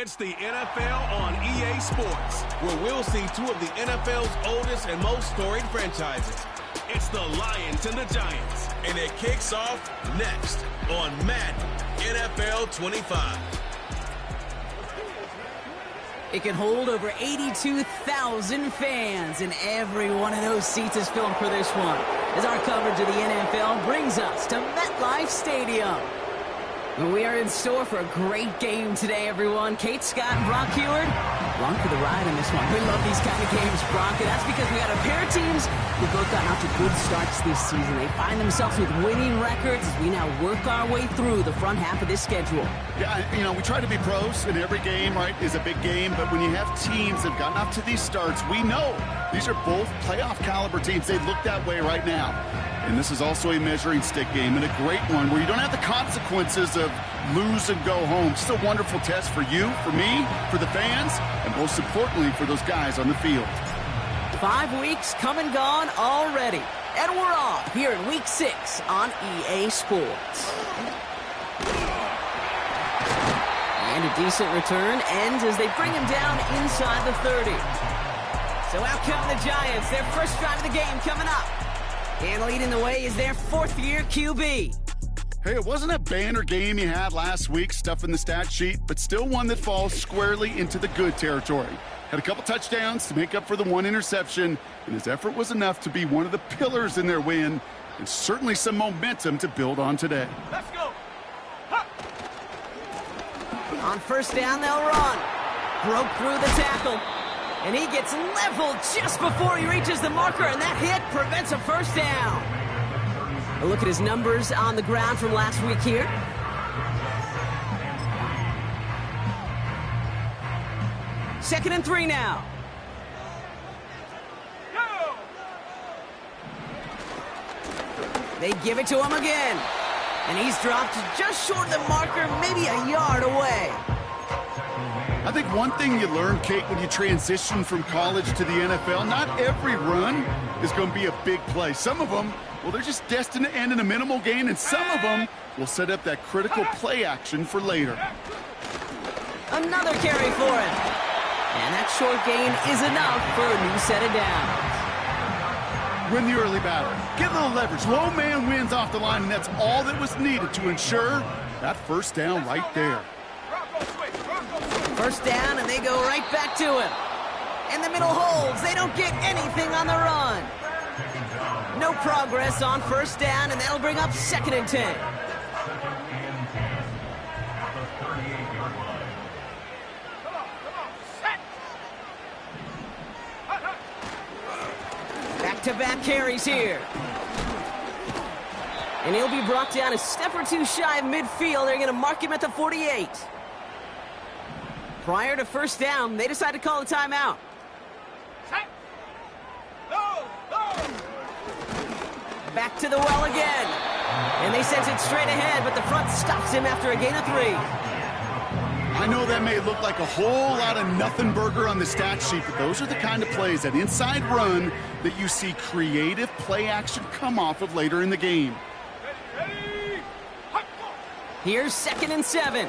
It's the NFL on EA Sports, where we'll see two of the NFL's oldest and most storied franchises. It's the Lions and the Giants, and it kicks off next on Madden NFL 25. It can hold over 82,000 fans, and every one of those seats is filled for this one, as our coverage of the NFL brings us to MetLife Stadium. We are in store for a great game today, everyone. Kate Scott and Brock Heward, along for the ride on this one. We love these kind of games, Brock, and that's because we got a pair of teams who both gotten out to good starts this season. They find themselves with winning records as we now work our way through the front half of this schedule. Yeah, you know, we try to be pros, and every game, right, is a big game, but when you have teams that have gotten up to these starts, we know these are both playoff caliber teams. They look that way right now. And this is also a measuring stick game, and a great one where you don't have the consequences of lose and go home. Just a wonderful test for you, for me, for the fans, and most importantly for those guys on the field. 5 weeks come and gone already, and we're off here in Week 6 on EA Sports. And a decent return ends as they bring him down inside the 30. So out come the Giants, their first drive of the game coming up. And leading the way is their fourth-year QB. Hey, it wasn't a banner game you had last week, stuff in the stat sheet, but still one that falls squarely into the good territory. Had a couple touchdowns to make up for the one interception, and his effort was enough to be one of the pillars in their win, and certainly some momentum to build on today. Let's go. On first down, they'll run. Broke through the tackle. And he gets leveled just before he reaches the marker, and that hit prevents a first down. A look at his numbers on the ground from last week here. Second and 3 now. They give it to him again. And he's dropped just short of the marker, maybe a yard away. I think one thing you learn, Kate, when you transition from college to the NFL, not every run is going to be a big play. Some of them, well, they're just destined to end in a minimal gain, and some of them will set up that critical play action for later. Another carry for him. And that short gain is enough for a new set of downs. Win the early battle. Get a little leverage. Low man wins off the line, and that's all that was needed to ensure that first down right there. First down, and they go right back to him. And the middle holds. They don't get anything on the run. No progress on first down, and that'll bring up second and 10. Back-to-back carries here. And he'll be brought down a step or two shy of midfield. They're going to mark him at the 48. Prior to first down, they decide to call a timeout. Back to the well again. And they send it straight ahead, but the front stops him after a gain of 3. I know that may look like a whole lot of nothing burger on the stat sheet, but those are the kind of plays, that inside run, that you see creative play action come off of later in the game. Here's second and 7.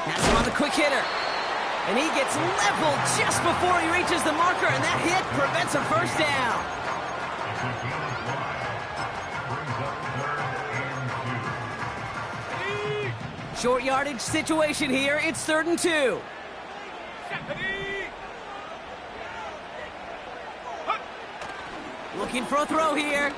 That's him on the quick hitter. And he gets leveled just before he reaches the marker, and that hit prevents a first down. Short yardage situation here. It's 3rd and 2. Looking for a throw here.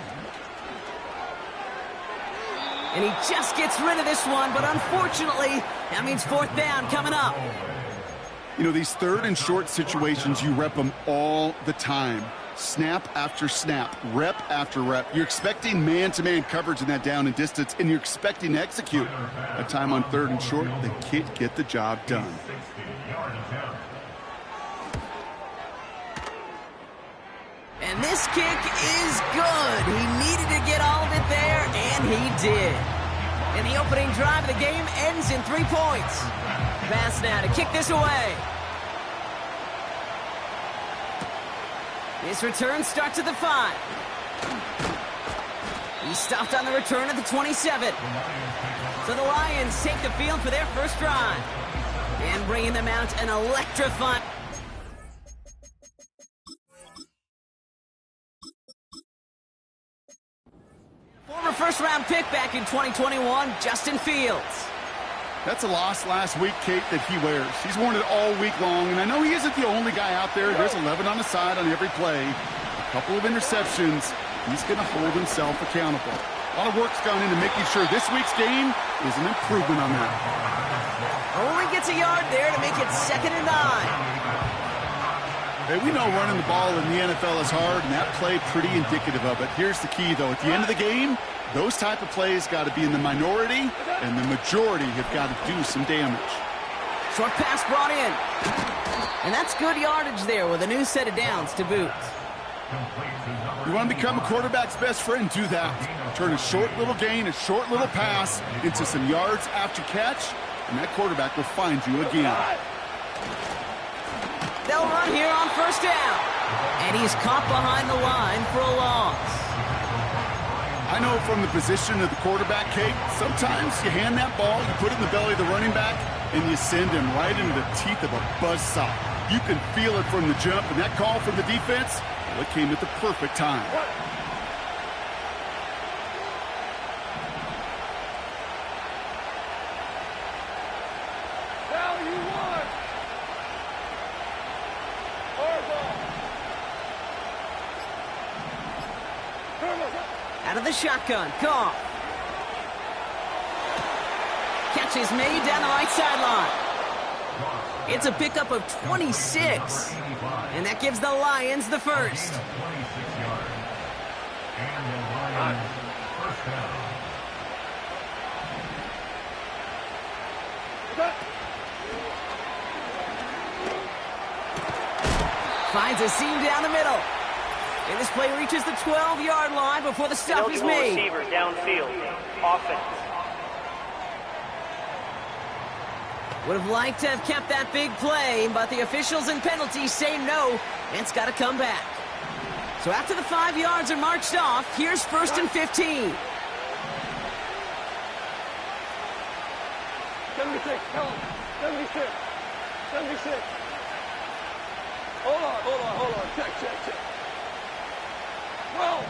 And he just gets rid of this one, but unfortunately, that means 4th down coming up. You know, these 3rd and short situations, you rep them all the time. Snap after snap, rep after rep. You're expecting man-to-man coverage in that down and distance, and you're expecting to execute. A time on 3rd and short, they can't get the job done. And this kick is good. He needed to get all of it there, and he did. And the opening drive of the game ends in 3 points. Pass now to kick this away. This return starts at the 5. He stopped on the return at the 27. So the Lions take the field for their first drive. And bringing them out an electrifying... Former first-round pick back in 2021, Justin Fields. That's a loss last week, Kate, that he wears. He's worn it all week long, and I know he isn't the only guy out there. There's 11 on the side on every play. A couple of interceptions. He's going to hold himself accountable. A lot of work's gone into making sure this week's game is an improvement on that. Only gets a yard there to make it 2nd and 9. Hey, we know running the ball in the NFL is hard, and that play pretty indicative of it. Here's the key, though. At the end of the game, those type of plays got to be in the minority, and the majority have got to do some damage. Short pass brought in. And that's good yardage there with a new set of downs to boot. You want to become a quarterback's best friend? Do that. Turn a short little gain, a short little pass into some yards after catch, and that quarterback will find you again. They'll run here on 1st down. And he's caught behind the line for a loss. I know from the position of the quarterback, Kate, sometimes you hand that ball, you put it in the belly of the running back, and you send him right into the teeth of a buzzsaw. You can feel it from the jump, and that call from the defense, well, it came at the perfect time. Out of the shotgun, Goff. Catch is made down the right sideline. It's a pickup of 26. And that gives the Lions the first. Finds a seam down the middle. And this play reaches the 12-yard line before the stop is made. Receiver downfield. Offense. Would have liked to have kept that big play, but the officials and penalties say no, and it's got to come back. So after the 5 yards are marched off, here's 1st and 15. 76, tell him. 76. 76. Hold on. Check. 12.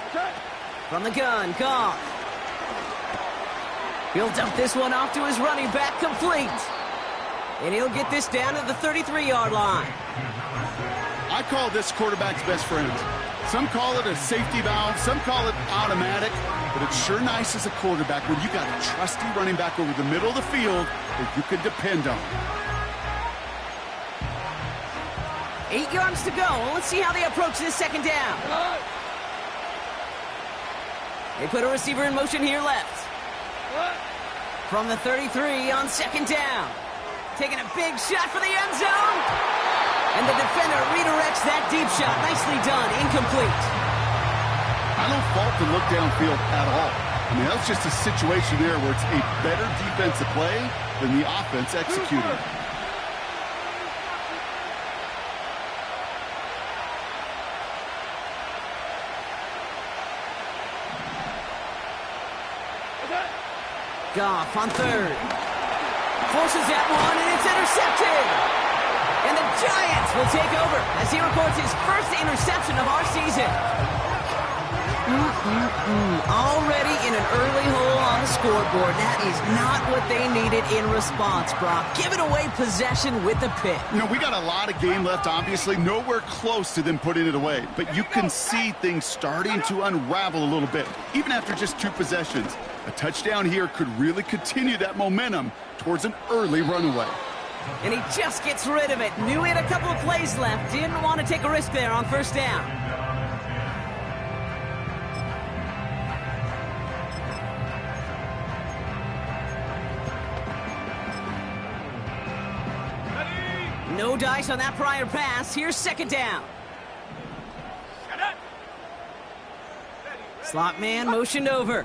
Okay. From the gun, Goff. He'll dump this one off to his running back, complete. And he'll get this down to the 33-yard line. I call this quarterback's best friend. Some call it a safety valve, some call it automatic, but it's sure nice as a quarterback when you got a trusty running back over the middle of the field that you can depend on. 8 yards to go. Let's see how they approach this 2nd down. They put a receiver in motion here left. From the 33 on 2nd down. Taking a big shot for the end zone. And the defender redirects that deep shot. Nicely done. Incomplete. I don't fault the look downfield at all. I mean, that's just a situation there where it's a better defensive play than the offense executing. Goff on 3rd. Forces that one, and it's intercepted. And the Giants will take over as he records his first interception of our season. Already in an early hole on the scoreboard. That is not what they needed in response, Brock. Giving away possession with the pick. You know, we got a lot of game left, obviously. Nowhere close to them putting it away. But you can see things starting to unravel a little bit, even after just 2 possessions. A touchdown here could really continue that momentum towards an early runaway. And he just gets rid of it. Knew he had a couple of plays left. Didn't want to take a risk there on 1st down. No dice on that prior pass. Here's 2nd down. Slot man motioned over.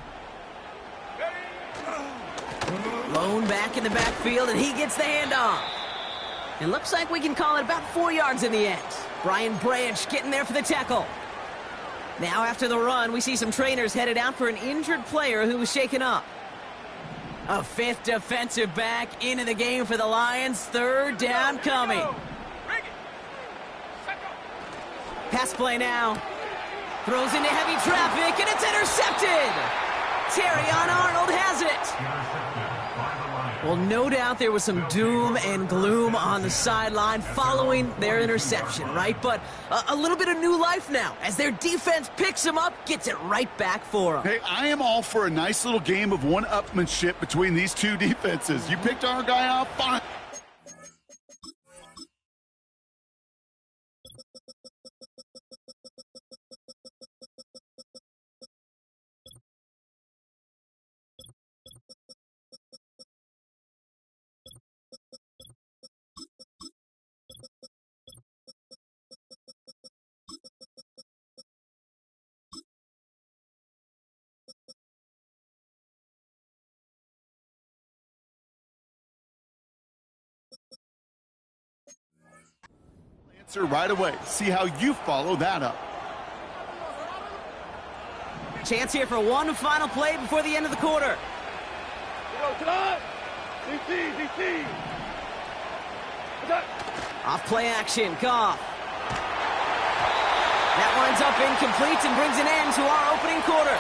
Lone back in the backfield, and he gets the handoff. It looks like we can call it about 4 yards in the end. Brian Branch getting there for the tackle. Now after the run, we see some trainers headed out for an injured player who was shaken up. A fifth defensive back into the game for the Lions. Third down coming. Pass play now. Throws into heavy traffic, and it's intercepted. Terrion Arnold has it. Well, no doubt there was some doom and gloom on the sideline following their interception, right? But a little bit of new life now as their defense picks them up, gets it right back for them. Hey, I am all for a nice little game of one-upmanship between these two defenses. You picked our guy off, fine. Answer right away. See how you follow that up. Chance here for one final play before the end of the quarter. DC. Off play action, Goff. That winds up incomplete and brings an end to our opening quarter.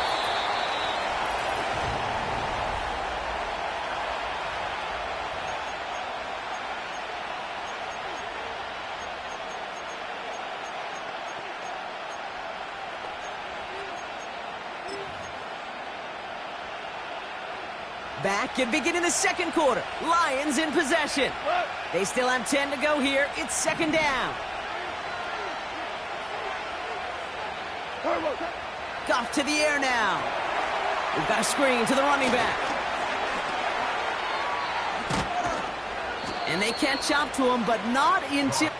Back and beginning the second quarter. Lions in possession. They still have 10 to go here. It's second down. Goff to the air now. We've got a screen to the running back. And they catch up to him, but not into...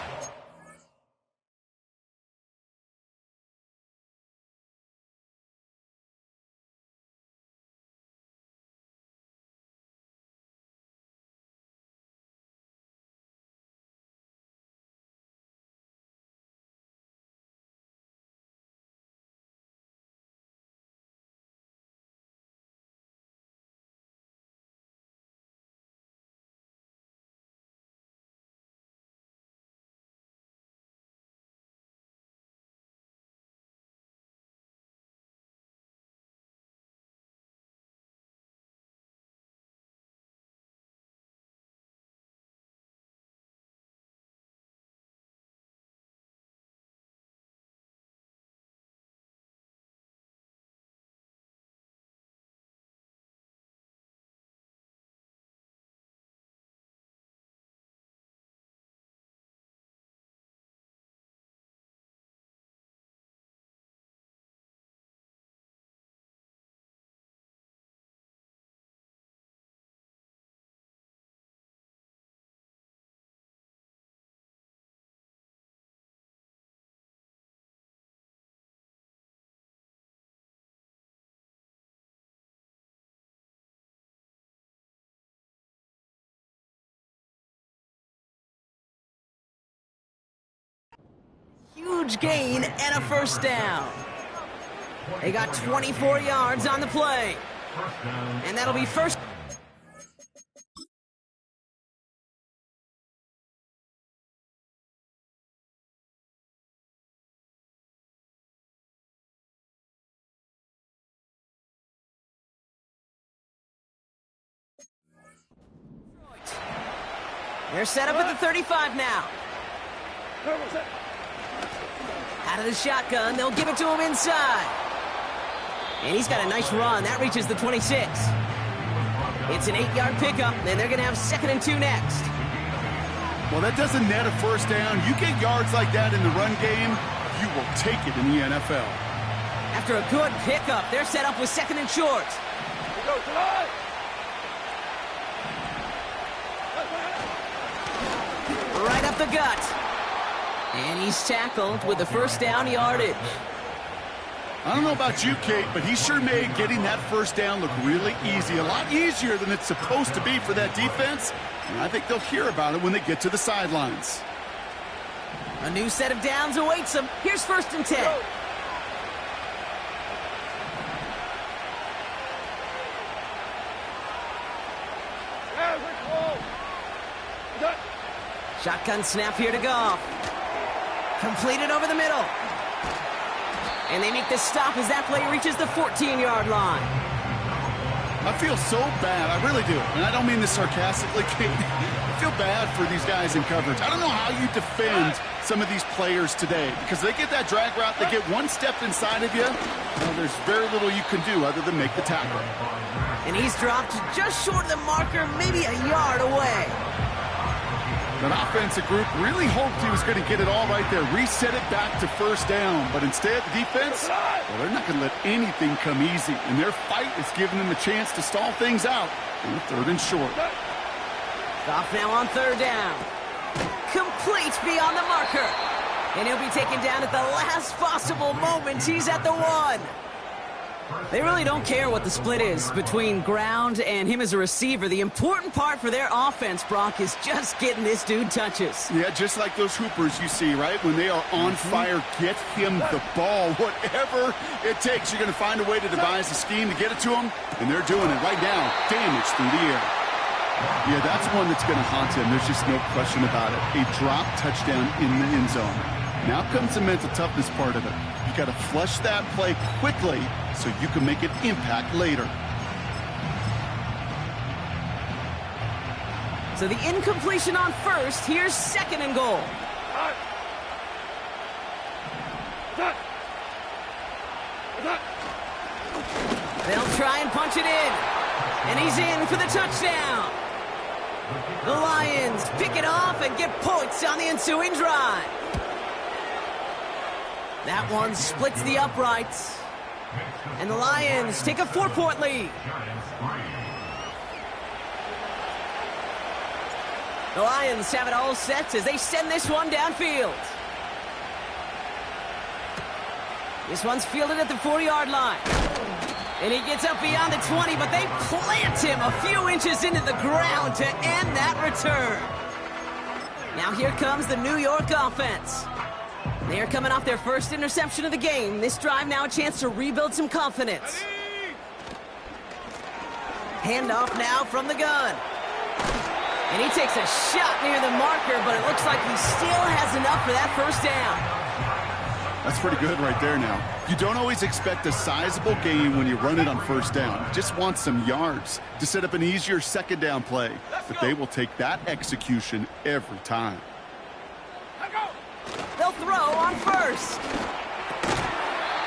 Huge gain and a first down. They got 24 yards on the play. And that'll be first. They're set up at the 35 now. Out of the shotgun, they'll give it to him inside. And he's got a nice run. That reaches the 26. It's an 8-yard pickup, and they're going to have 2nd and 2 next. Well, that doesn't net a first down. You get yards like that in the run game, you will take it in the NFL. After a good pickup, they're set up with 2nd and short. Right up the gut. And he's tackled with the first down yardage. I don't know about you, Kate, but he sure made getting that first down look really easy. A lot easier than it's supposed to be for that defense. And I think they'll hear about it when they get to the sidelines. A new set of downs awaits them. Here's 1st and 10. Shotgun snap here to Goff. Completed over the middle. And they make the stop as that play reaches the 14-yard line. I feel so bad. I really do. And I don't mean this sarcastically. I feel bad for these guys in coverage. I don't know how you defend some of these players today because they get that drag route, they get one step inside of you, well, there's very little you can do other than make the tackle. And he's dropped just short of the marker, maybe a yard away. That offensive group really hoped he was going to get it all right there, reset it back to first down. But instead, the defense, well, they're not going to let anything come easy. And their fight is giving them a chance to stall things out on the 3rd and short. Goff now on 3rd down. Complete beyond the marker. And he'll be taken down at the last possible moment. He's at the 1. They really don't care what the split is between ground and him as a receiver. The important part for their offense, Brock, is just getting this dude touches. Yeah, just like those hoopers you see, right? When they are on fire, get him the ball. Whatever it takes, you're going to find a way to devise a scheme to get it to him, and they're doing it right now. Damage through the air. Yeah, that's one that's going to haunt him. There's just no question about it. A drop touchdown in the end zone. Now comes the mental toughness part of it. You got to flush that play quickly so you can make an impact later. So the incompletion on 1st. Here's 2nd and goal. They'll try and punch it in. And he's in for the touchdown. The Lions pick it off and get points on the ensuing drive. That one splits the uprights. And the Lions take a 4-point lead. The Lions have it all set as they send this one downfield. This one's fielded at the 40-yard line. And he gets up beyond the 20, but they plant him a few inches into the ground to end that return. Now here comes the New York offense. They are coming off their first interception of the game. This drive now a chance to rebuild some confidence. Handoff now from the gun. And he takes a shot near the marker, but it looks like he still has enough for that 1st down. That's pretty good right there now. You don't always expect a sizable gain when you run it on 1st down. You just want some yards to set up an easier 2nd down play. But they will take that execution every time. They'll throw on 1st.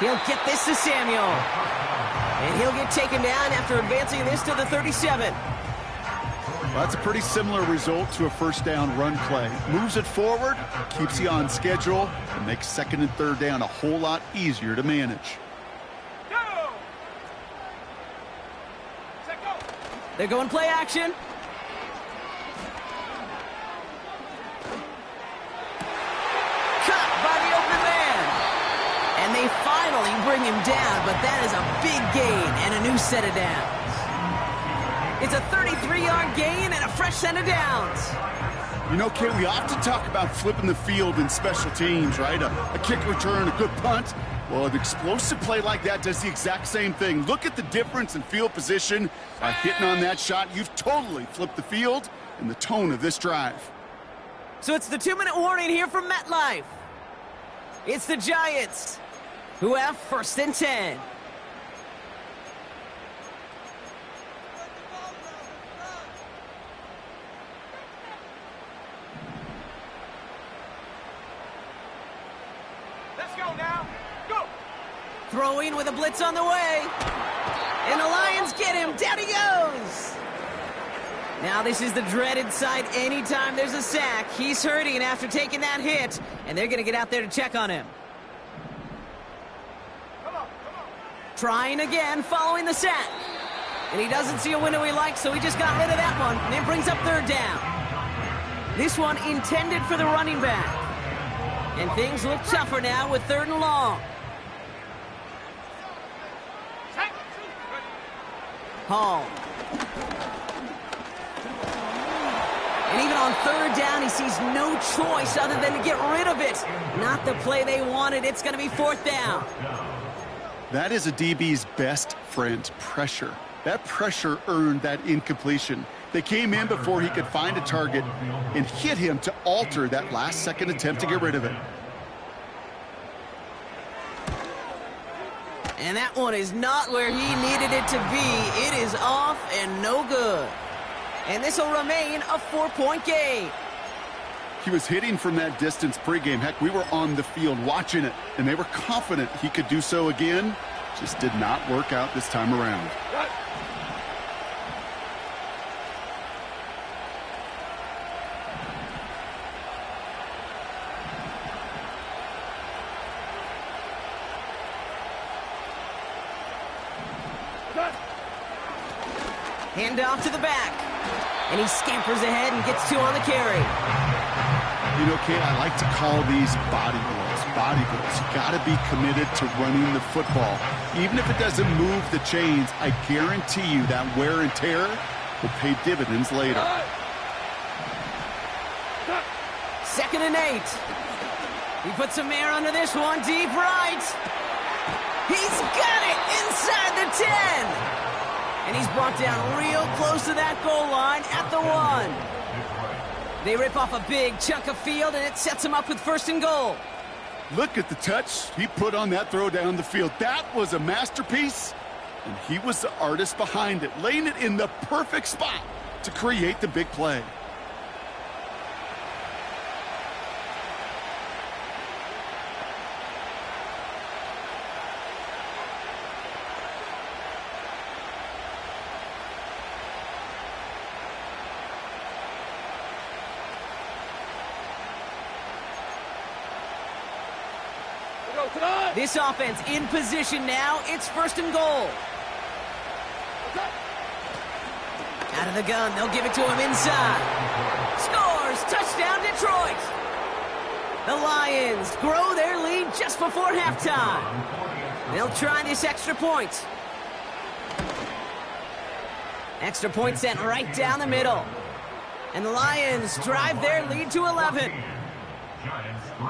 He'll get this to Samuel. And he'll get taken down after advancing this to the 37. Well, that's a pretty similar result to a 1st down run play. Moves it forward, keeps you on schedule, and makes 2nd and 3rd down a whole lot easier to manage. They're going play action. Cut by the open man. And they finally bring him down, but that is a big gain and a new set of downs. It's a 33-yard gain and a fresh set of downs. You know, Kate, we often talk about flipping the field in special teams, right? A kick return, a good punt. Well, an explosive play like that does the exact same thing. Look at the difference in field position. By hitting on that shot, you've totally flipped the field and the tone of this drive. So it's the 2-minute warning here from MetLife. It's the Giants who have 1st and 10. Throwing with a blitz on the way. And the Lions get him. Down he goes. Now this is the dreaded sight anytime there's a sack. He's hurting after taking that hit. And they're going to get out there to check on him. Trying again following the sack. And he doesn't see a window he likes, so he just got rid of that one. And it brings up 3rd down. This one intended for the running back. And things look tougher now with 3rd and long. Hall. And even on 3rd down, he sees no choice other than to get rid of it. Not the play they wanted. It's going to be 4th down. That is a DB's best friend, pressure. That pressure earned that incompletion. They came in before he could find a target and hit him to alter that last-second attempt to get rid of it. And that one is not where he needed it to be. It is off and no good. And this will remain a 4-point game. He was hitting from that distance pregame. Heck, we were on the field watching it, and they were confident he could do so again. Just did not work out this time around. Hand off to the back. And he scampers ahead and gets 2 on the carry. You know, Kate, I like to call these body blows. Body blows. You got to be committed to running the football. Even if it doesn't move the chains, I guarantee you that wear and tear will pay dividends later. 2nd and 8. He puts some air under this one, deep right. He's got it inside the 10. And he's brought down real close to that goal line at the 1. They rip off a big chunk of field, and it sets him up with 1st and goal. Look at the touch he put on that throw down the field. That was a masterpiece, and he was the artist behind it, laying it in the perfect spot to create the big play. This offense in position now. It's 1st and goal. Out of the gun. They'll give it to him inside. Scores! Touchdown, Detroit! The Lions grow their lead just before halftime. They'll try this extra point. Extra point sent right down the middle. And the Lions drive their lead to 11. Giants 3.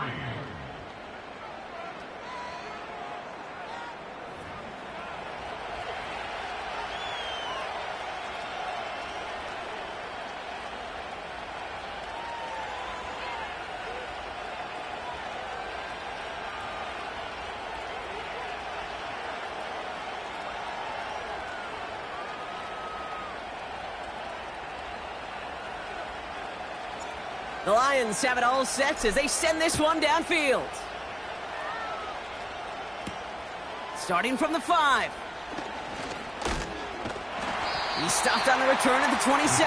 The Lions have it all set as they send this one downfield. Starting from the 5. He stopped on the return at the 27.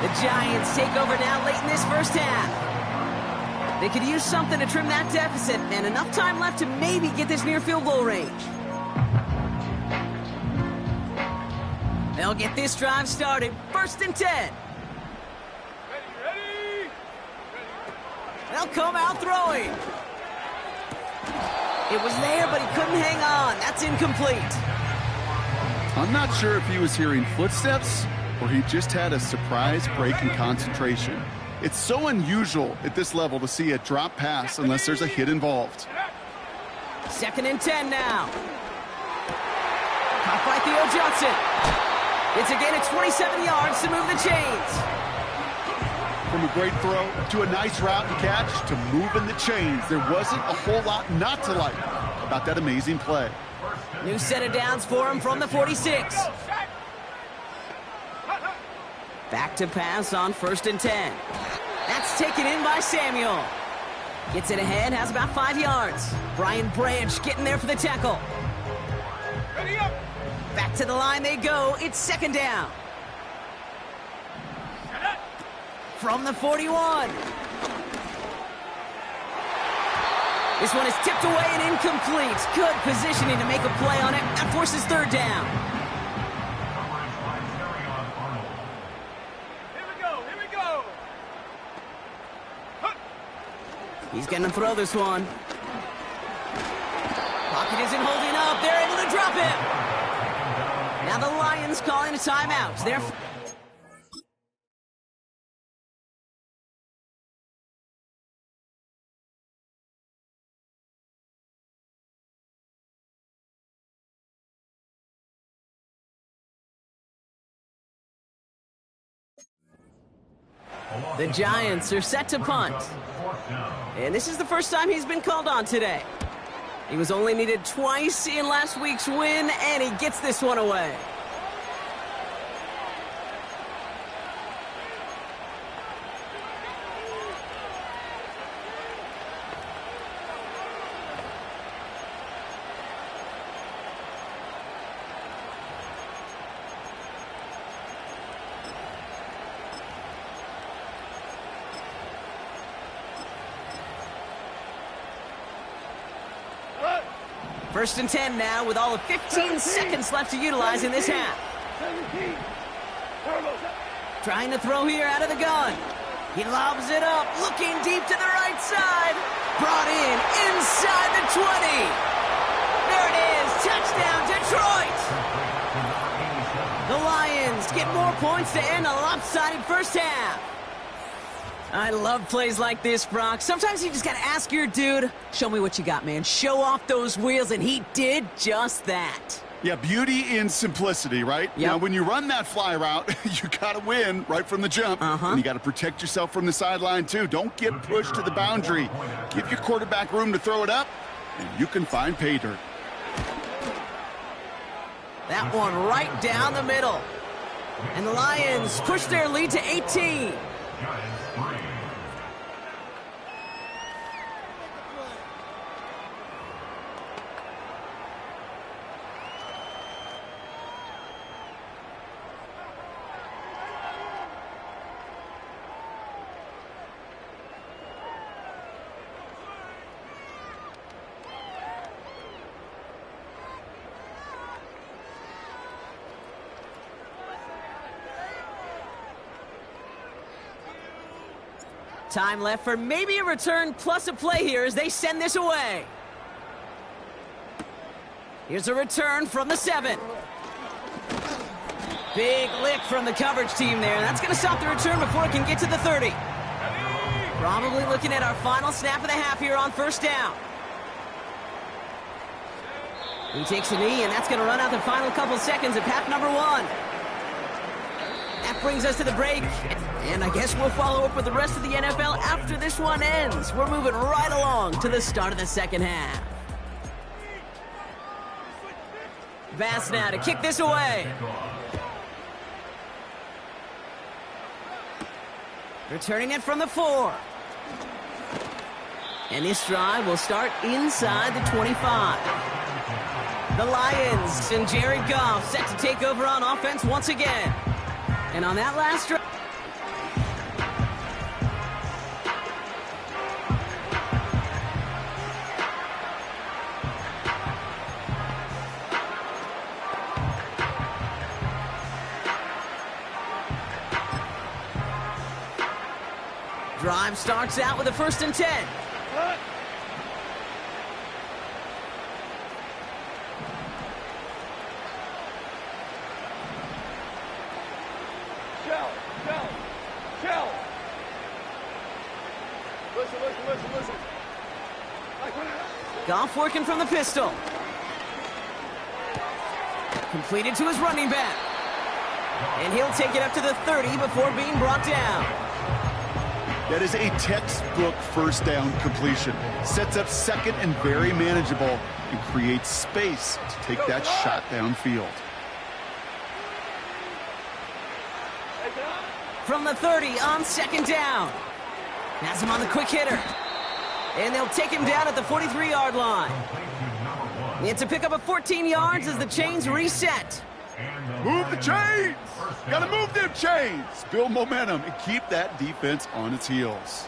The Giants take over now late in this first half. They could use something to trim that deficit, and enough time left to maybe get this near field goal range. They'll get this drive started. 1st and 10. They'll come out throwing. It was there, but he couldn't hang on. That's incomplete. I'm not sure if he was hearing footsteps or he just had a surprise break in concentration. It's so unusual at this level to see a drop pass unless there's a hit involved. 2nd and 10 now. Caught by Theo Johnson. It's again at 27 yards to move the chains. From a great throw to a nice route and catch to moving the chains. There wasn't a whole lot not to like about that amazing play. New set of downs for him from the 46. Back to pass on 1st and 10. That's taken in by Samuel. Gets it ahead, has about 5 yards. Brian Branch getting there for the tackle. Back to the line they go. It's 2nd down. From the 41. This one is tipped away and incomplete. Good positioning to make a play on it. That forces 3rd down. Here we go. He's going to throw this one. Pocket isn't holding up. They're able to drop it. Now the Lions calling a timeout. They're The Giants are set to punt. And this is the first time he's been called on today. He was only needed twice in last week's win, and he gets this one away. First and 10 now with all of 15 seconds left to utilize in this half. Trying to throw here out of the gun. He lobs it up, looking deep to the right side. Brought in inside the 20. There it is, touchdown Detroit. The Lions get more points to end a lopsided first half. I love plays like this, Brock. Sometimes you just got to ask your dude, show me what you got, man. Show off those wheels, and he did just that. Yeah, beauty in simplicity, right? Yep. Now, when you run that fly route, you got to win right from the jump. And you got to protect yourself from the sideline, too. Don't get pushed to the boundary. Give your quarterback room to throw it up, and you can find pay dirt. That one right down the middle. And the Lions push their lead to 18. Time left for maybe a return plus a play here as they send this away. Here's a return from the 7. Big lick from the coverage team there. That's going to stop the return before it can get to the 30. Probably looking at our final snap of the half here on first down. He takes a knee, and that's going to run out the final couple seconds of half number 1. That brings us to the break. And I guess we'll follow up with the rest of the NFL after this one ends. We're moving right along to the start of the second half. Bass now to kick this away. Returning it from the 4. And this drive will start inside the 25. The Lions and Jared Goff set to take over on offense once again. And on that last drive, drive starts out with a 1st and 10. Listen. Goff working from the pistol. Completed to his running back. And he'll take it up to the 30 before being brought down. That is a textbook first down completion. Sets up second and very manageable and creates space to take that shot downfield. From the 30 on 2nd down. Has him on the quick hitter. And they'll take him down at the 43-yard line. It's a pickup of 14 yards as the chains reset. Move the chains! Gotta move them chains! Build momentum and keep that defense on its heels.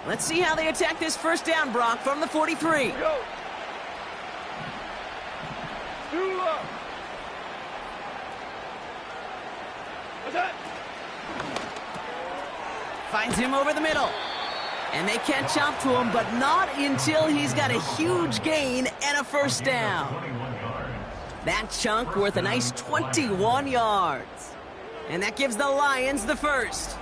Let's see how they attack this first down, Brock, from the 43. Go. Finds him over the middle. And they catch up to him, but not until he's got a huge gain and a first down. That chunk worth a nice 21 yards. And that gives the Lions the first.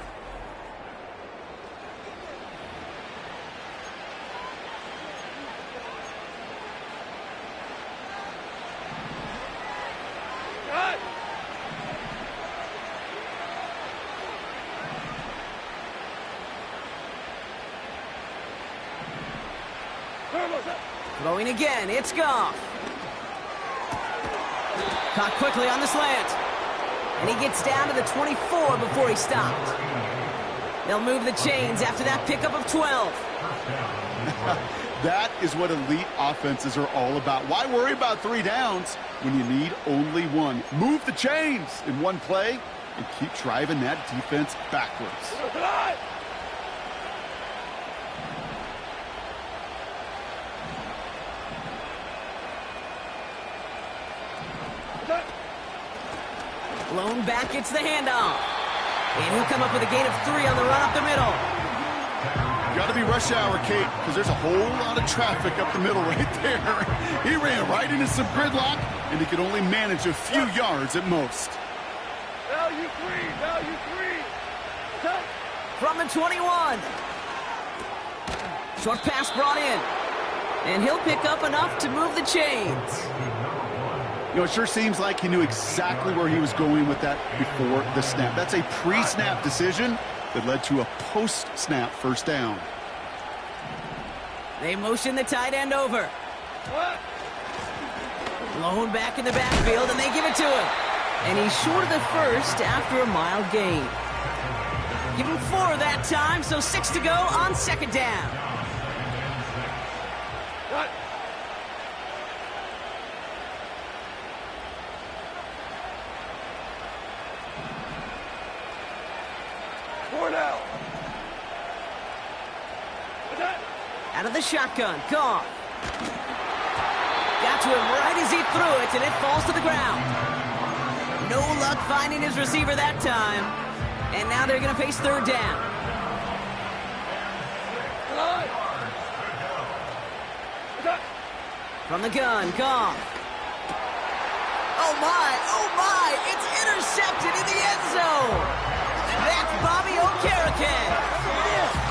Throwing again, it's Goff. Caught quickly on the slant. And he gets down to the 24 before he stopped. They'll move the chains after that pickup of 12. That is what elite offenses are all about. Why worry about 3 downs when you need only 1? Move the chains in one play and keep driving that defense backwards. Blown back, it's the handoff. And he'll come up with a gain of 3 on the run up the middle. Got to be rush hour, Kate, because there's a whole lot of traffic up the middle right there. He ran right into some gridlock, and he could only manage a few yards at most. Value 3, value 3. From the 21. Short pass brought in. And he'll pick up enough to move the chains. You know, it sure seems like he knew exactly where he was going with that before the snap. That's a pre-snap decision that led to a post-snap first down. They motion the tight end over. Blown back in the backfield, and they give it to him. And he's short of the first after a mild gain. Give him 4 that time, so 6 to go on second down. Out of the shotgun, Goff. Got to him right as he threw it, and it falls to the ground. No luck finding his receiver that time. And now they're going to face third down. From the gun, Goff. Oh my, it's intercepted in the end zone. That's Bobby Okereke.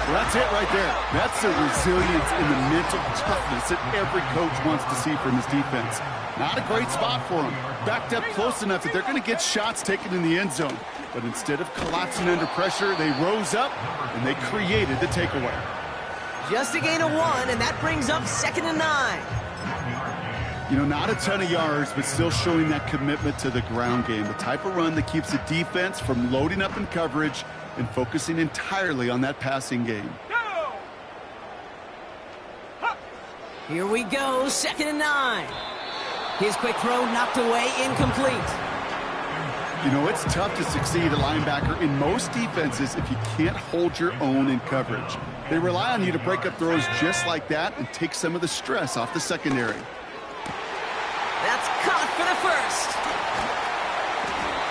Well, that's it right there. That's the resilience and the mental toughness that every coach wants to see from his defense. Not a great spot for him. Backed up close enough that they're going to get shots taken in the end zone. But instead of collapsing under pressure, they rose up and they created the takeaway. Just a gain of 1, and that brings up 2nd and 9. You know, not a ton of yards, but still showing that commitment to the ground game. The type of run that keeps the defense from loading up in coverage and focusing entirely on that passing game. Here we go, 2nd and 9. His quick throw knocked away, incomplete. You know, it's tough to succeed at linebacker in most defenses if you can't hold your own in coverage. They rely on you to break up throws just like that and take some of the stress off the secondary. That's caught for the first.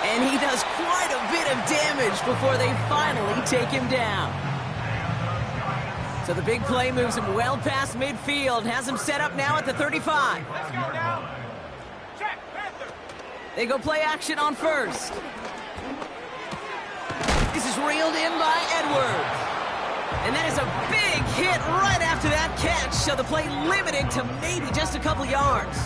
And he does quite a bit of damage before they finally take him down. So the big play moves him well past midfield, has him set up now at the 35. Let's go now. Check, Panther. They go play action on first. This is reeled in by Edwards. And that is a big hit right after that catch, so the play limited to maybe just a couple yards.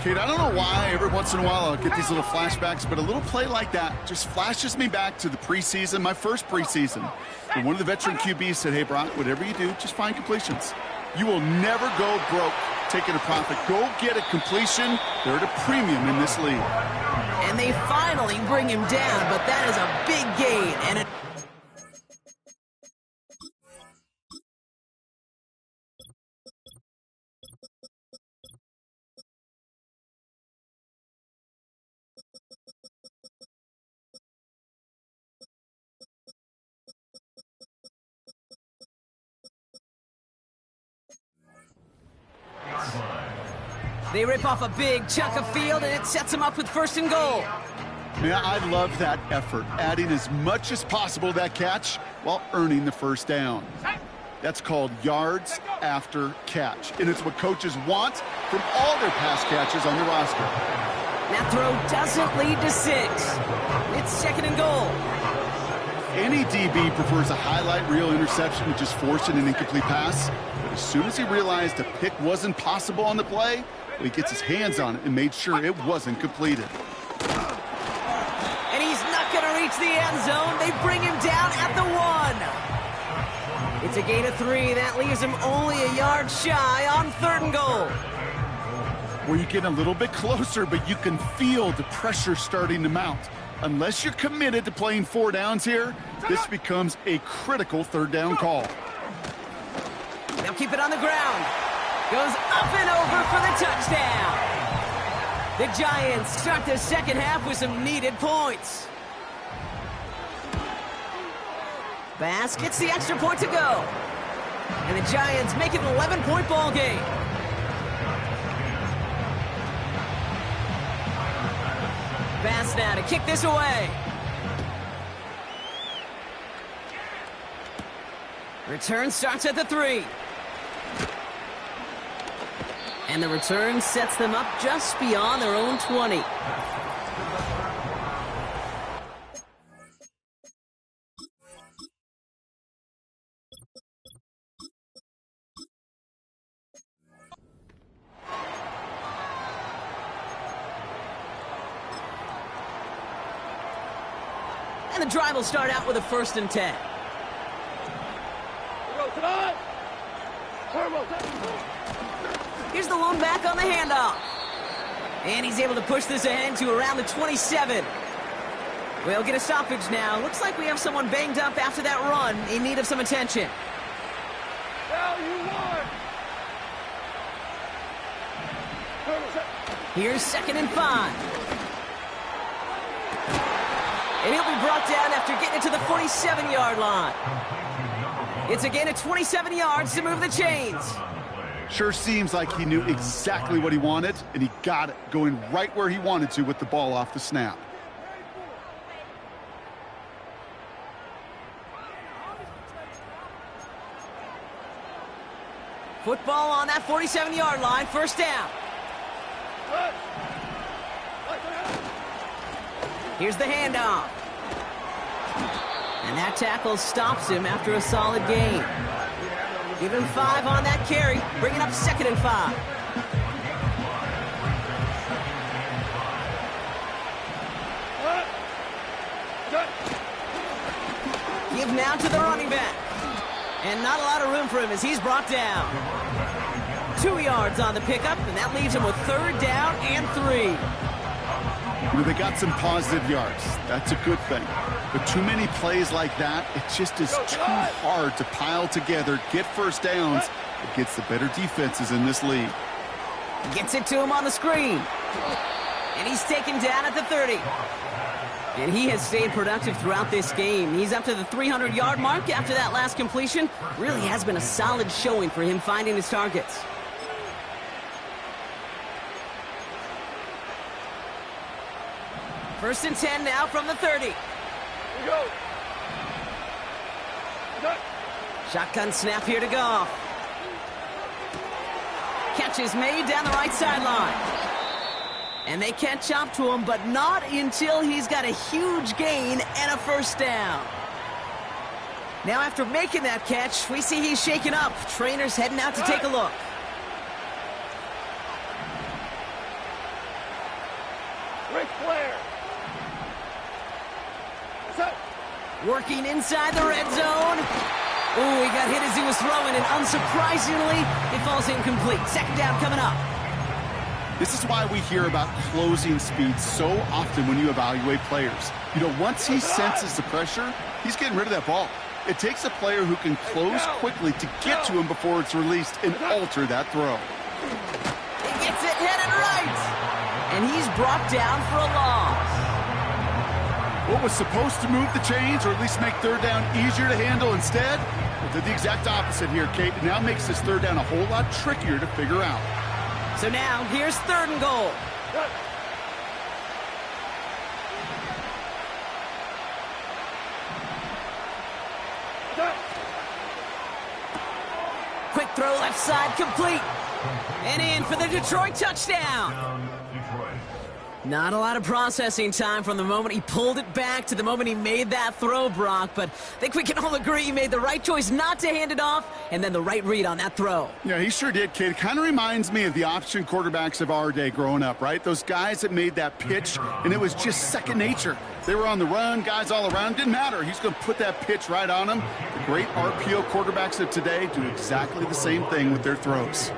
Kate, I don't know why every once in a while I'll get these little flashbacks, but a little play like that just flashes me back to the preseason, my first preseason. And one of the veteran QBs said, hey, Brock, whatever you do, just find completions. You will never go broke taking a profit. Go get a completion. They're at a premium in this league. And they finally bring him down, but that is a big gain. And they rip off a big chunk of field, and it sets them up with 1st and goal. Yeah, I love that effort, adding as much as possible to that catch while earning the first down. That's called yards after catch, and it's what coaches want from all their pass catches on the roster. That throw doesn't lead to 6. It's 2nd and goal. Any DB prefers a highlight reel interception to just forcing an incomplete pass, but as soon as he realized a pick wasn't possible on the play, he gets his hands on it and made sure it wasn't completed. And he's not going to reach the end zone. They bring him down at the 1. It's a gain of 3. That leaves him only a yard shy on 3rd and goal. Well, you get a little bit closer, but you can feel the pressure starting to mount. Unless you're committed to playing 4 downs here, this becomes a critical 3rd down call. They'll keep it on the ground. Goes up and over for the touchdown. The Giants start the second half with some needed points. Bass gets the extra point to go. And the Giants make it an 11-point ball game. Bass now to kick this away. Return starts at the 3. And the return sets them up just beyond their own 20. And the drive will start out with a 1st and 10. Here's the lone back on the handoff. And he's able to push this ahead to around the 27. We'll get a stoppage now. Looks like we have someone banged up after that run in need of some attention. Here's 2nd and 5. And he'll be brought down after getting it to the 47-yard line. It's a gain of 27 yards to move the chains. Sure seems like he knew exactly what he wanted, and he got it going right where he wanted to with the ball off the snap. Football on that 47-yard line, 1st down. Here's the handoff. And that tackle stops him after a solid gain. Give him 5 on that carry, bringing up 2nd and 5. Give now to the running back. And not a lot of room for him as he's brought down. 2 yards on the pickup, and that leaves him with 3rd down and 3. You know, they got some positive yards. That's a good thing. But too many plays like that, it just is too hard to pile together, get 1st downs against the better defenses in this league. Gets it to him on the screen. And he's taken down at the 30. And he has stayed productive throughout this game. He's up to the 300-yard mark after that last completion. Really has been a solid showing for him finding his targets. First and 10 now from the 30. Go. Shotgun snap here to Goff. Catch is made down the right sideline. And they catch up to him, but not until he's got a huge gain and a 1st down. Now after making that catch, we see he's shaken up. Trainer's heading out to take a look. Ric Flair. Working inside the red zone. Ooh, he got hit as he was throwing, and unsurprisingly, it falls incomplete. 2nd down coming up. This is why we hear about closing speed so often when you evaluate players. You know, once he senses the pressure, he's getting rid of that ball. It takes a player who can close quickly to get to him before it's released and alter that throw. He gets it headed right. And he's brought down for a loss. What was supposed to move the chains, or at least make 3rd down easier to handle instead, well, did the exact opposite here, Kate. It now makes this 3rd down a whole lot trickier to figure out. So now, here's 3rd and goal. Quick throw left side, complete. And in for the Detroit touchdown. Not a lot of processing time from the moment he pulled it back to the moment he made that throw, Brock. But I think we can all agree he made the right choice not to hand it off, and then the right read on that throw. Yeah, he sure did, kid. It kind of reminds me of the option quarterbacks of our day growing up, right? Those guys that made that pitch, and it was just second nature. They were on the run, guys all around. Didn't matter. He's going to put that pitch right on him. The great RPO quarterbacks of today do exactly the same thing with their throws.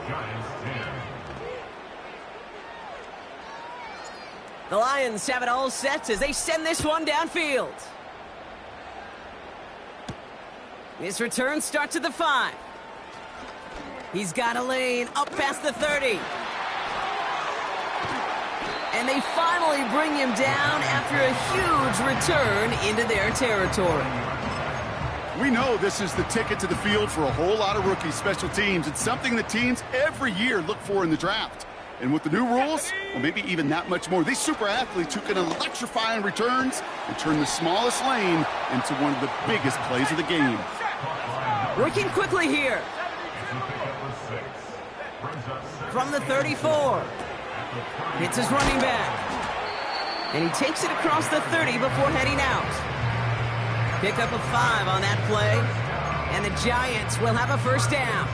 Giants 10. The Lions have it all set as they send this one downfield. This return starts at the 5. He's got a lane up past the 30. And they finally bring him down after a huge return into their territory. We know this is the ticket to the field for a whole lot of rookie special teams. It's something that teams every year look for in the draft. And with the new rules, well, maybe even that much more. These super athletes who can electrify on returns and turn the smallest lane into one of the biggest plays of the game. Working quickly here. From the 34. Hits his running back. And he takes it across the 30 before heading out. Pick up a 5 on that play. And the Giants will have a first down.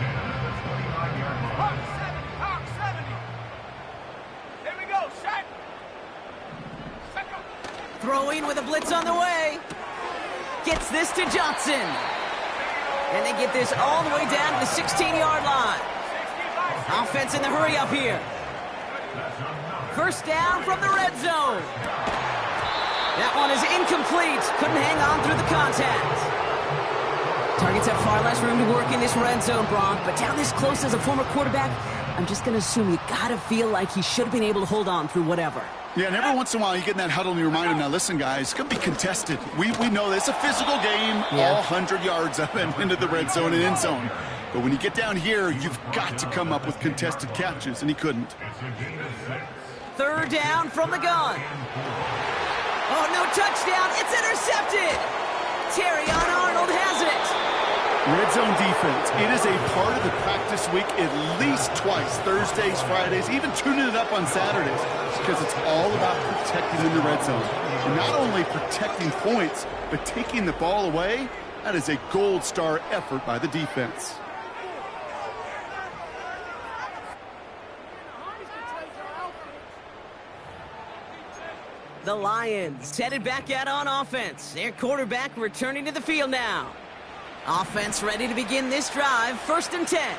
Throwing with a blitz on the way. Gets this to Johnson. And they get this all the way down to the 16-yard line. Offense in the hurry up here. First down from the red zone. That one is incomplete. Couldn't hang on through the contact. Targets have far less room to work in this red zone, Brock. But down this close as a former quarterback, I'm just going to assume you got to feel like he should have been able to hold on through whatever. Yeah, and every once in a while you get in that huddle and you remind him, now listen, guys, it's going to be contested. We know this. It's a physical game, all 100 yards up and into the red zone and end zone. But when you get down here, you've got to come up with contested catches, and he couldn't. Third down from the gun. Oh, no touchdown. It's intercepted. Terrion Arnold has it. Red zone defense, it is a part of the practice week at least twice, Thursdays, Fridays, even tuning it up on Saturdays, because it's all about protecting in the red zone. And not only protecting points, but taking the ball away, that is a gold star effort by the defense. The Lions headed back out on offense. Their quarterback returning to the field now. Offense ready to begin this drive. First and 10.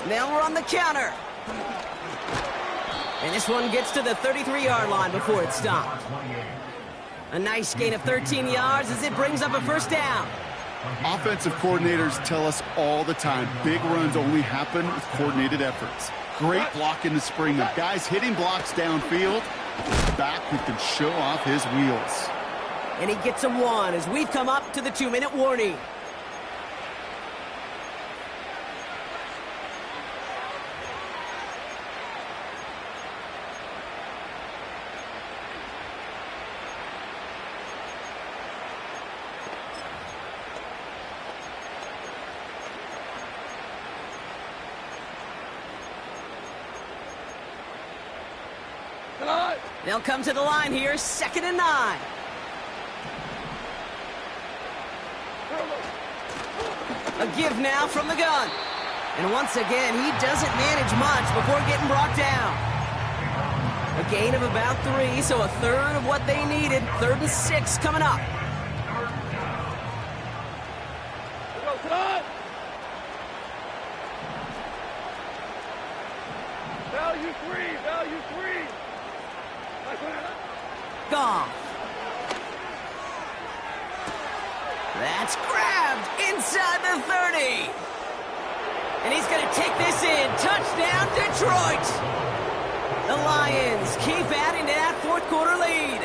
They'll run the counter. And this one gets to the 33-yard line before it's stopped. A nice gain of 13 yards as it brings up a first down. Offensive coordinators tell us all the time, big runs only happen with coordinated efforts. Great block in the spring of guys hitting blocks downfield. Back who can show off his wheels. And he gets him one as we've come up to the 2-minute warning. They'll come to the line here, 2nd and 9. A give now from the gun. And once again, he doesn't manage much before getting brought down. A gain of about 3, so a third of what they needed. 3rd and 6 coming up. Value 3. Goff. That's grabbed inside the 30. And he's going to take this in. Touchdown, Detroit. The Lions keep adding to that fourth quarter lead.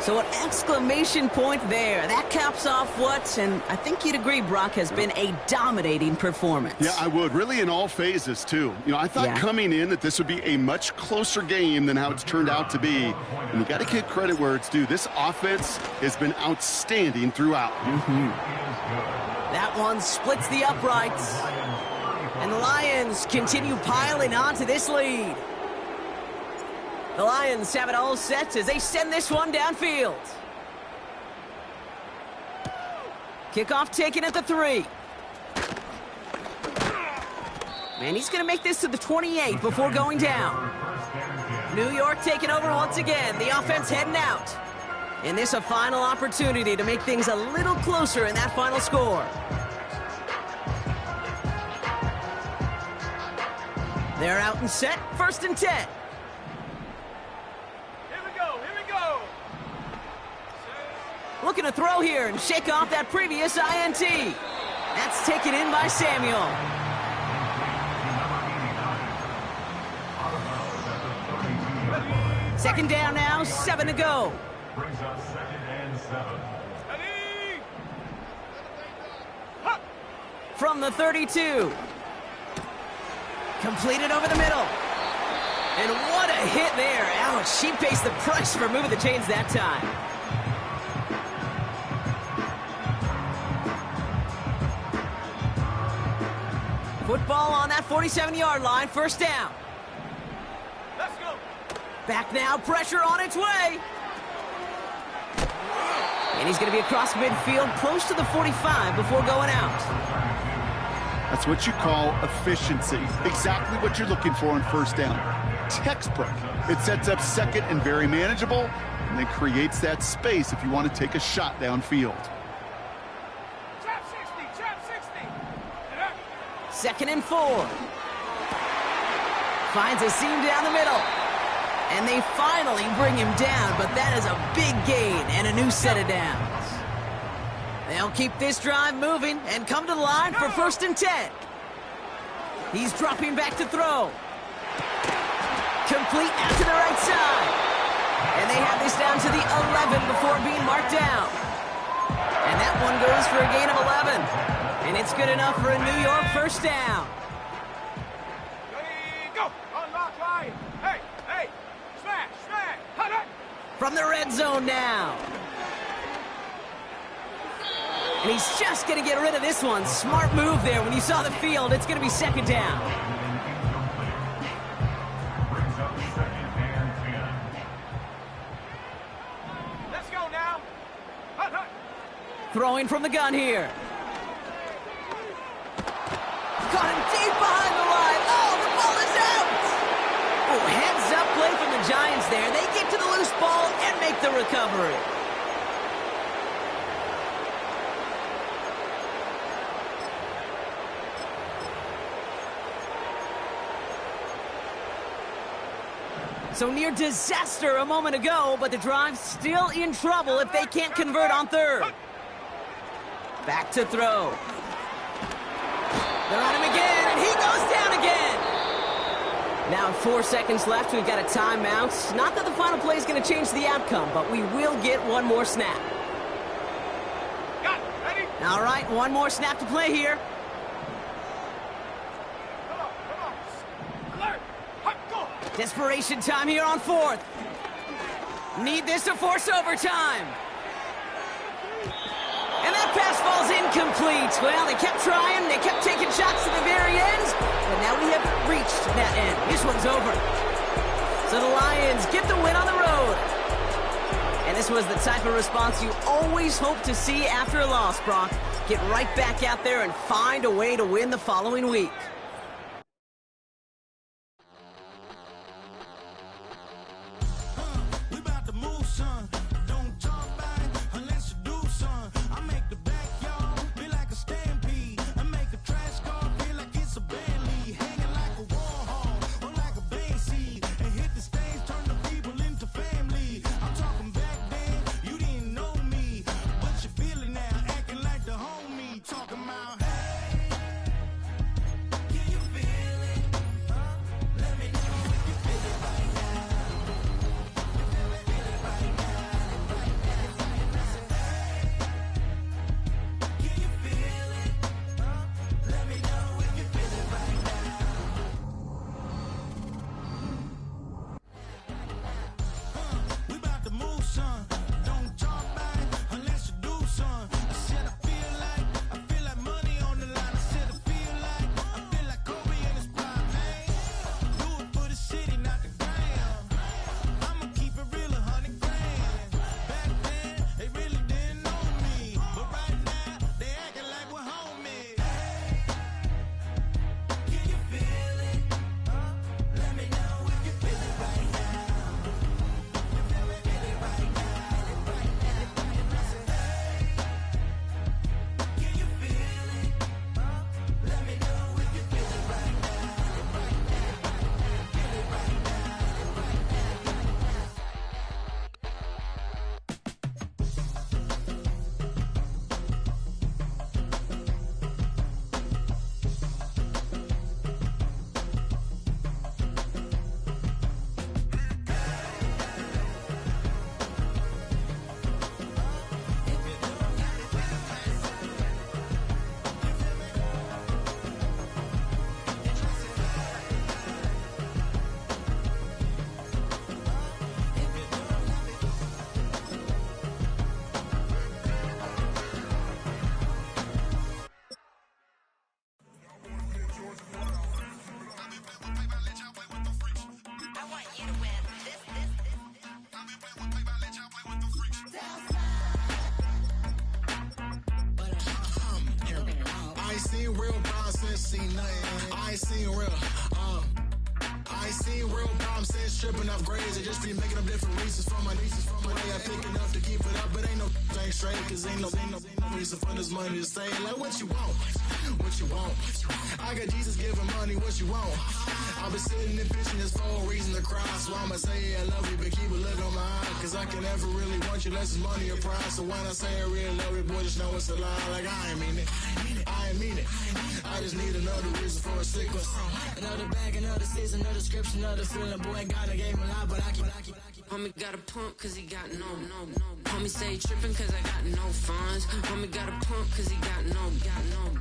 So an exclamation point there. That caps off what, and I think you'd agree, Brock, has been a dominating performance. Yeah, I would. Really in all phases, too. You know, I thought coming in that this would be a much closer game than how it's turned out to be. And you got to give credit where it's due. This offense has been outstanding throughout. That one splits the uprights. And the Lions continue piling onto this lead. The Lions have it all set as they send this one downfield. Kickoff taken at the 3. And he's going to make this to the 28 before going down. New York taking over once again. The offense heading out. And this a final opportunity to make things a little closer in that final score. They're out and set. 1st and 10. Here we go. Looking to throw here and shake off that previous INT. That's taken in by Samuel. Second down now, 7 to go. Brings up 2nd and 7. Ready? From the 32. Completed over the middle. And what a hit there. Ouch, she pays the price for moving the chains that time. Football on that 47-yard line, 1st down. Let's go. Back now, pressure on its way. And he's going to be across midfield, close to the 45 before going out. That's what you call efficiency. Exactly what you're looking for on 1st down. Textbook. It sets up 2nd and very manageable, and then creates that space if you want to take a shot downfield. Trap 60. 2nd and 4. Finds a seam down the middle. And they finally bring him down, but that is a big gain and a new set of downs. They'll keep this drive moving and come to the line for 1st and 10. He's dropping back to throw. Complete out to the right side. And they have this down to the 11 before being marked down. And that one goes for a gain of 11. And it's good enough for a New York 1st down. Ready, go. Unlock line. Hey. Smash. Hut. From the red zone now. And he's just going to get rid of this one. Smart move there. When you saw the field, it's going to be 2nd down. Brings up 2nd and 10. Let's go now. Hut. Throwing from the gun here. Caught him deep behind the line. Oh, the ball is out. Oh, heads-up play from the Giants there. They get to the loose ball and make the recovery. So near disaster a moment ago, but the drive's still in trouble if they can't convert on 3rd. Back to throw. They're on him again, and he goes down again. Now 4 seconds left. We've got a timeout. Not that the final play is going to change the outcome, but we will get one more snap. Got it. Ready? All right, one more snap to play here. Come on. Alert. Hut, go. Desperation time here on 4th. Need this to force overtime. And that pass falls incomplete. Well, they kept trying. They kept taking shots to the very end. But now we have reached that end. This one's over. So the Lions get the win on the road. And this was the type of response you always hope to see after a loss, Brock. Get right back out there and find a way to win the following week. ain't seen real. I ain't seen real problems since stripping off grades. They just be making up different reasons for my nieces. From my way I pick enough to keep it up, but ain't no thing straight. Cause ain't no reason for this money to stay. Like what you want? What you want? I got Jesus giving money, what you want? I've been sitting and pitching this for a reason to cry. So I'ma say yeah, I love you, but keep a look on my eye. Cause I can never really want you unless it's money or pride. So when I say I really love you, boy, just know it's a lie. Like I ain't mean it. I ain't mean it. I just need another reason for a sequence. Another bag, another season, another description, another feeling. Boy, God, I gave him a lot, but I keep. Homie got a pump cause he got no. Homie stay trippin' cause I got no funds. Homie got a pump cause he got no.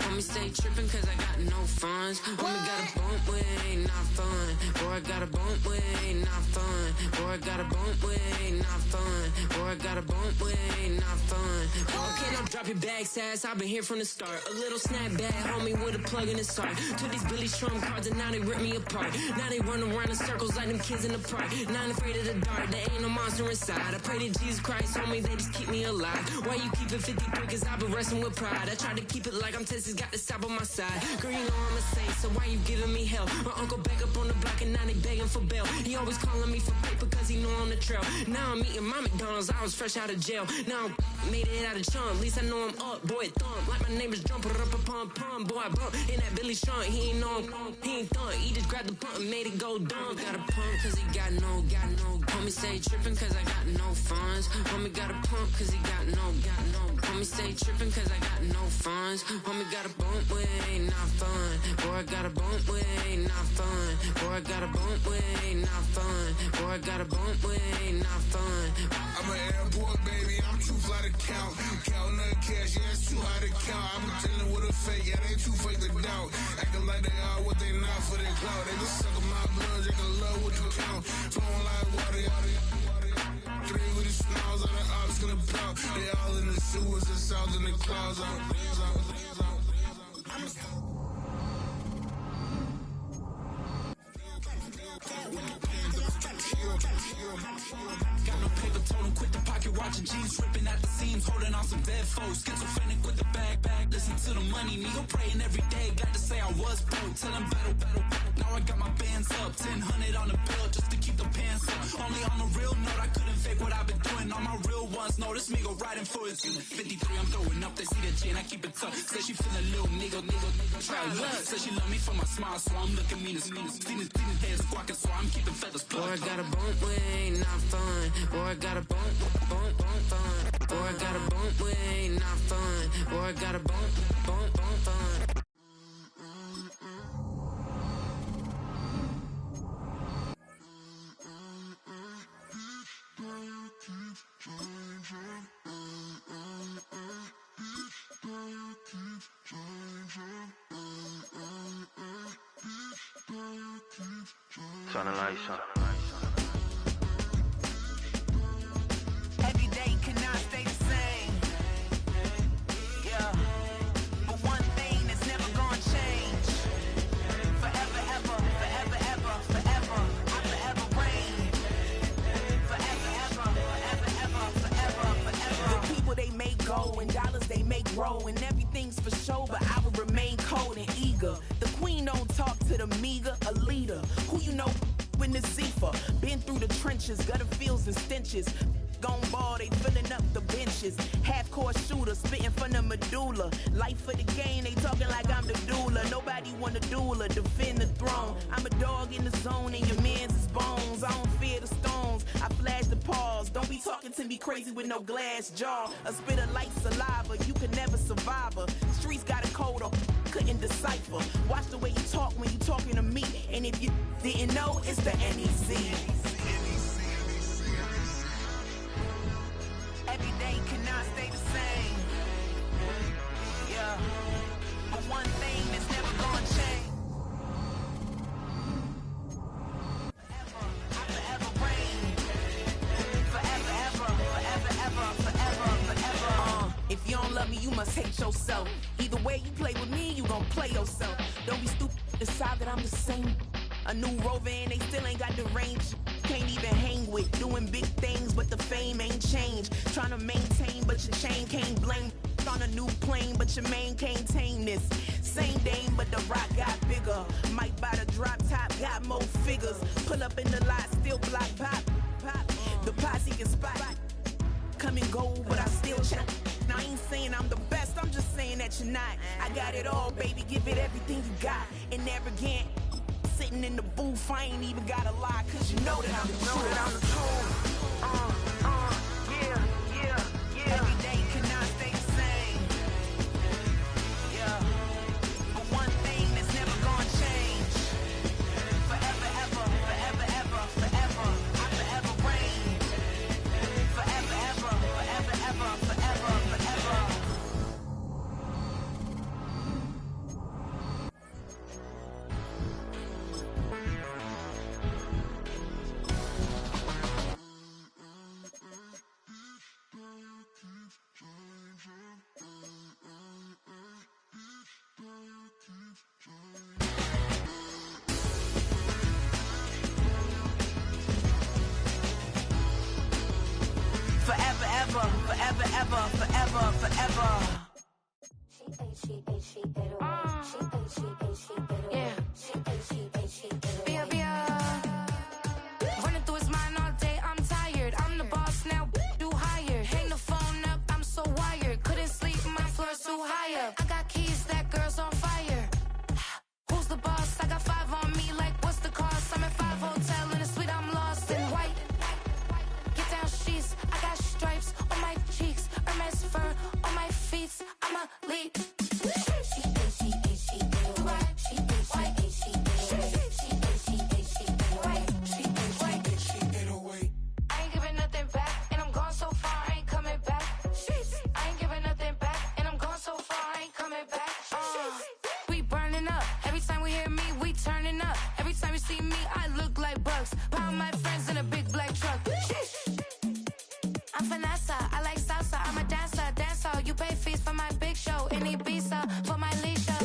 Homie stay trippin' cause I got no funds. Homie got a bump with it ain't not fun. Boy, I got a bump with it ain't not fun. Boy, I got a bump with it ain't not fun. Boy, I got a bump with it ain't not fun. Okay, now drop your bag, sass. I've been here from the start. A little snapback, homie, with a plug in his heart. Took these Billy Strum cards and now they rip me apart. Now they run around in circles like them kids in the park. Not afraid of the dark, there ain't no monster inside. I pray to Jesus Christ, homie, they just keep me alive. Why you keep it 53? Cause I've been wrestling with pride. I try to keep it like I'm Texas, got the stop on my side. Girl, you know I'm a saint, so why you giving me hell? My uncle back up on the block and now they begging for bail. He always calling me for paper cause he know I'm the trail. Now I'm eating my McDonald's, I was fresh out of jail. Now I made it out of chump, at least I know I'm up. Boy, thump, like my neighbors jump, pum. Boy, I bump in that Billy Strong, he ain't know him, he ain't thump. He just grabbed the pump and made it go dumb. Got a pump cause he got no. Homie stay trippin' cause I got no funds. Homie got a pump cause he got no. Homie stay trippin' cause I got no funds. Homie got a bump with it ain't not fun. Boy, I got a bump with it ain't not fun. Boy, I got a bump with it ain't not fun. Boy, I got a bump with it ain't not fun. I'm an airport baby, I'm too fly to count. Counting the cash, yeah, it's too high to count. I'm dealing with a fake, yeah, they too fake to doubt. Acting like they are what they not for their clout. They just suckin' my blood, they can love what you count. Flowing like water, three with the smiles, all the ops gonna plow. They all in the sewers, the south in the clouds. Got no paper, told him quit the pocket watching jeans ripping at the seams, holding on some dead foes. Schizophrenic with the bag. Listen to the money, nigga praying every day. Glad to say I was broke, tell him battle. Now I got my bands up, 1000 on the bill just to keep the pants up. Only on a real note, I couldn't fake what I've been doing. All my real ones know this nigga riding for his 53, I'm throwing up, they see the chain, I keep it tough. Say she feelin' little nigga, try look. Say she love me for my smile, so I'm looking mean as seen his head squawking, so I'm keeping feathers plucked. Boy, I got a bump with it ain't not fun. Boy, I got a bump fun. Boy, I got a bump with it ain't not fun. Boy, I got a bump fun. Turn the lights on. Every day cannot stay the same. Yeah. But one thing that's never gonna change. Forever, ever, forever, ever, forever. I forever reign. Forever, ever, forever, ever, forever, forever. The people they make go and dollars they make grow and everything's for show, but I will remain cold and eager. The queen don't talk to the meager, a leader. Who you know in the Zephyr? Been through the trenches, gutter fields and stenches. Gone ball, they filling up the benches. Half-court shooter, spitting from the medulla. Life for the game, they talking like I'm the doula. Nobody want a doula, defend the throne. I'm a dog in the zone and your man's is bones. I don't fear the stones, I flash the paws. Don't be talking to me crazy with no glass jaw. A spit of light saliva, you can never survive her. Streets got a code up, couldn't decipher. Watch the way you talk when you talking to me. And if you didn't know, it's the NEC. Every day cannot stay the same. Yeah. But one thing that's never gonna change. Forever, I forever reign. Forever, ever, forever, ever, forever, forever. If you don't love me, you must hate yourself. Either way you play with me, you gon' play yourself. Don't be stupid, decide that I'm the same. A new rover and they still ain't got the range. Can't even hang with, doing big things, but the fame ain't changed. Trying to maintain, but your chain can't blame. Hopped on a new plane, but your main can't tame this. Same dame, but the rock got bigger. Might buy the drop top, got more figures. Pull up in the lot, still block pop. The posse can spot. Come and go, but I still check. Now I ain't saying I'm the best, I'm just saying that you're not. I got it all, baby, give it everything you got. And arrogant, sitting in the booth, I ain't even gotta lie, cause you know that I'm the truth. Yeah. Every day cannot stay the same. Yeah. But one thing that's never gonna change. Forever, ever, forever, ever, forever. I forever reign. Forever, ever, forever, ever, forever, forever. Forever, ever, forever, ever, forever, forever. Running through his mind all day, I'm tired. I'm the boss now, do higher. Hang the phone up, I'm so wired. Couldn't sleep, my floor's too high up. I got keys, that girl's on fire. Who's the boss? I got 5 on me, like what's the cost? I'm at 5 hotel in a suite, I'm lost in white. Get down sheets, I got stripes on my cheeks. Hermes fur on my feet, I'm a lead. I ain't giving nothing back, and I'm gone so far, I ain't coming back. I ain't giving nothing back, and I'm gone so far, I ain't coming back. We burning up, every time we hear me, we turning up. Every time you see me, I look like bugs. Pound my friends in a big black truck. I'm Vanessa, I like salsa, I'm a dancer. You pay fees for my big show, in Ibiza, for my leisure.